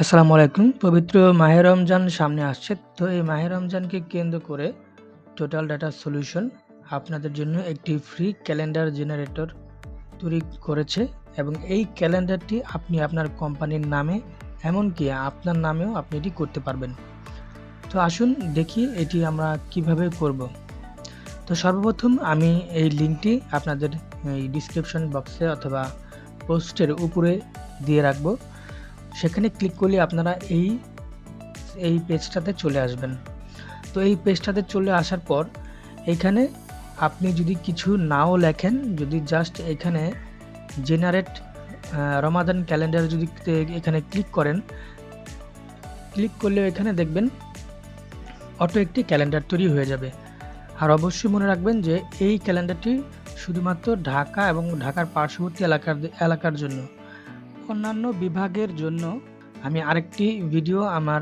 আসসালামু আলাইকুম। পবিত্র মাহে রমজান সামনে আসছে। তো এই মাহে রমজানকে কেন্দ্র করে টোটাল ডাটা সলিউশন আপনাদের জন্য একটি ফ্রি ক্যালেন্ডার জেনারেটর তৈরি করেছে এবং এই ক্যালেন্ডারটি আপনি আপনার কোম্পানির নামে এমনকি আপনার নামেও আপনি এটি করতে পারবেন। তো আসুন দেখি এটি আমরা কিভাবে করব। তো সর্বপ্রথম আমি এই লিঙ্কটি আপনাদের এই ডিসক্রিপশন বক্সে অথবা পোস্টের উপরে দিয়ে রাখবো। সেখানে ক্লিক করলে আপনারা এই পেজটাতে চলে আসবেন। তো এই পেজটাতে চলে আসার পর এইখানে আপনি যদি কিছু নাও লেখেন, যদি জাস্ট এখানে জেনারেট রমাদান ক্যালেন্ডার যদি এখানে ক্লিক করেন, ক্লিক করলে এখানে দেখবেন অটো একটি ক্যালেন্ডার তৈরি হয়ে যাবে। আর অবশ্যই মনে রাখবেন যে এই ক্যালেন্ডারটি শুধুমাত্র ঢাকা এবং ঢাকার পার্শ্ববর্তী এলাকার জন্য। অন্যান্য বিভাগের জন্য আমি আরেকটি ভিডিও আমার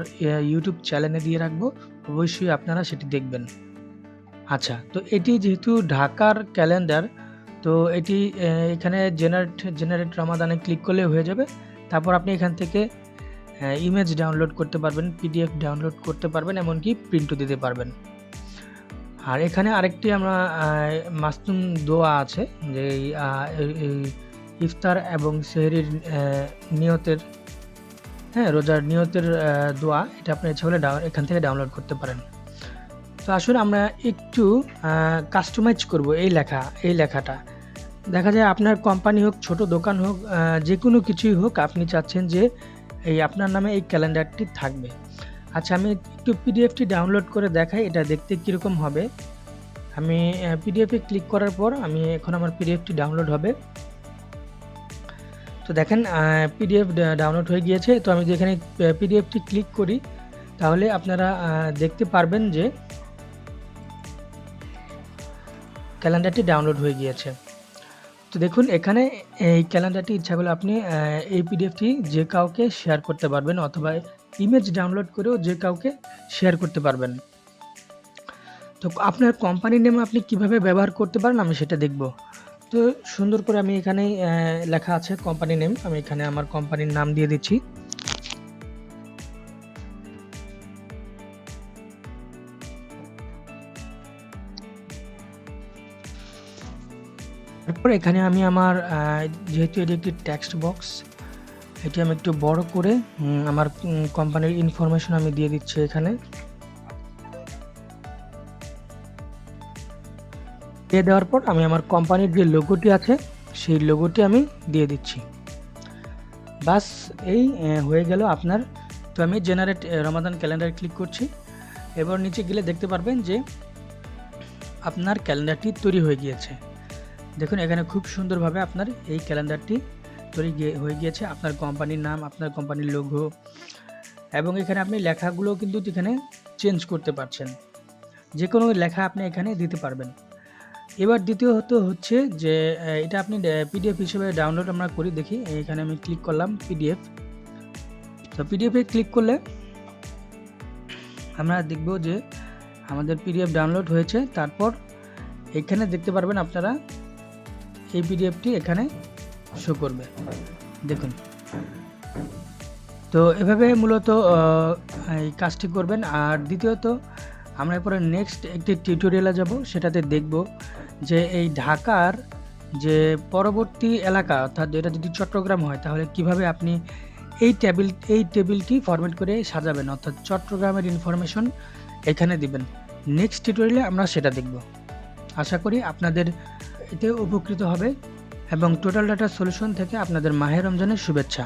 ইউটিউব চ্যানেলে দিয়ে রাখবো, অবশ্যই আপনারা সেটি দেখবেন। আচ্ছা, তো এটি যেহেতু ঢাকার ক্যালেন্ডার, তো এটি এখানে জেনারেট রমাদানে ক্লিক করলে হয়ে যাবে। তারপর আপনি এখান থেকে ইমেজ ডাউনলোড করতে পারবেন, পিডিএফ ডাউনলোড করতে পারবেন, এমনকি প্রিন্টও দিতে পারবেন। আর এখানে আরেকটি আমরা মাসনুন দোয়া আছে, যে এই ইফতার এবং সেহরির নিয়তের, রোজার নিয়তের দোয়া, এটা আপনি ইচ্ছা হলে এখান থেকে ডাউনলোড করতে পারেন। তো আসলে আমরা একটু কাস্টমাইজ করব এই লেখাটা। দেখা যায় আপনার কোম্পানি হোক, ছোট দোকান হোক, যে কোনো কিছুই হোক, আপনি চাচ্ছেন যে এই আপনার নামে এই ক্যালেন্ডারটি থাকবে। আচ্ছা, আমি একটু পিডিএফটি ডাউনলোড করে দেখাই এটা দেখতে কীরকম হবে। আমি পিডিএফে ক্লিক করার পর এখন আমার পিডিএফটি ডাউনলোড হবে। তো দেখেন পিডিএফ ডাউনলোড হয়ে গিয়েছে। তো আমি যেখানে পিডিএফটি ক্লিক করি, তাহলে আপনারা দেখতে পারবেন যে ক্যালেন্ডারটি ডাউনলোড হয়ে গিয়েছে। তো দেখুন এখানে এই ক্যালেন্ডারটি ইচ্ছা করলে আপনি এই পিডিএফটি যে কাউকে শেয়ার করতে পারবেন, অথবা ইমেজ ডাউনলোড করেও যে কাউকে শেয়ার করতে পারবেন। তো আপনার কোম্পানির নেম আপনি কিভাবে ব্যবহার করতে পারেন আমি সেটা দেখব। তো সুন্দর করে আমি এখানে লেখা আছে কোম্পানি নেম, আমি এখানে আমার কোম্পানির নাম দিয়ে দিচ্ছি। তারপর এখানে আমি আমার যেহেতু এটি একটি টেক্সট বক্স, এটি আমি একটু বড় করে আমার কোম্পানির ইনফরমেশন আমি দিয়ে দিচ্ছি এখানে। দিয়ে দেওয়ার পর আমি আমার কোম্পানির যে লোগোটি আছে সেই লোগোটি আমি দিয়ে দিচ্ছি। বাস এই হয়ে গেল আপনার। তো আমি জেনারেট রমাদান ক্যালেন্ডার ক্লিক করছি। এবার নিচে গেলে দেখতে পারবেন যে আপনার ক্যালেন্ডারটি তৈরি হয়ে গিয়েছে। দেখুন এখানে খুব সুন্দরভাবে আপনার এই ক্যালেন্ডারটি তৈরি হয়ে গিয়েছে। আপনার কোম্পানির নাম, আপনার কোম্পানির লোগো, এবং এখানে আপনি লেখাগুলো কিন্তু এখানে চেঞ্জ করতে পারছেন। যে কোনো লেখা আপনি এখানে দিতে পারবেন। এবার দ্বিতীয়ত হচ্ছে যে এটা আপনি পিডিএফ হিসেবে ডাউনলোড আমরা করি, দেখি এখানে আমি ক্লিক করলাম পিডিএফ। তো পিডিএফে ক্লিক করলে আমরা দেখব যে আমাদের পিডিএফ ডাউনলোড হয়েছে। তারপর এখানে দেখতে পারবেন আপনারা এই পিডিএফটি এখানে শো করবে, দেখুন। তো এভাবে মূলত এই কাজটি করবেন। আর দ্বিতীয়ত আমরা এরপরে নেক্সট একটি টিউটোরিয়ালে যাব, সেটাতে দেখব যে এই ঢাকার যে পরবর্তী এলাকা, অর্থাৎ এটা যদি চট্টগ্রাম হয় তাহলে কিভাবে আপনি এই টেবিলটি ফরম্যাট করে সাজাবেন, অর্থাৎ চট্টগ্রামের ইনফরমেশন এখানে দিবেন। নেক্সট টিউটোরিয়ালে আমরা সেটা দেখব। আশা করি আপনাদের এতে উপকৃত হবে, এবং টোটাল ডাটা সলিউশন থেকে আপনাদের মাহে রমজানের শুভেচ্ছা।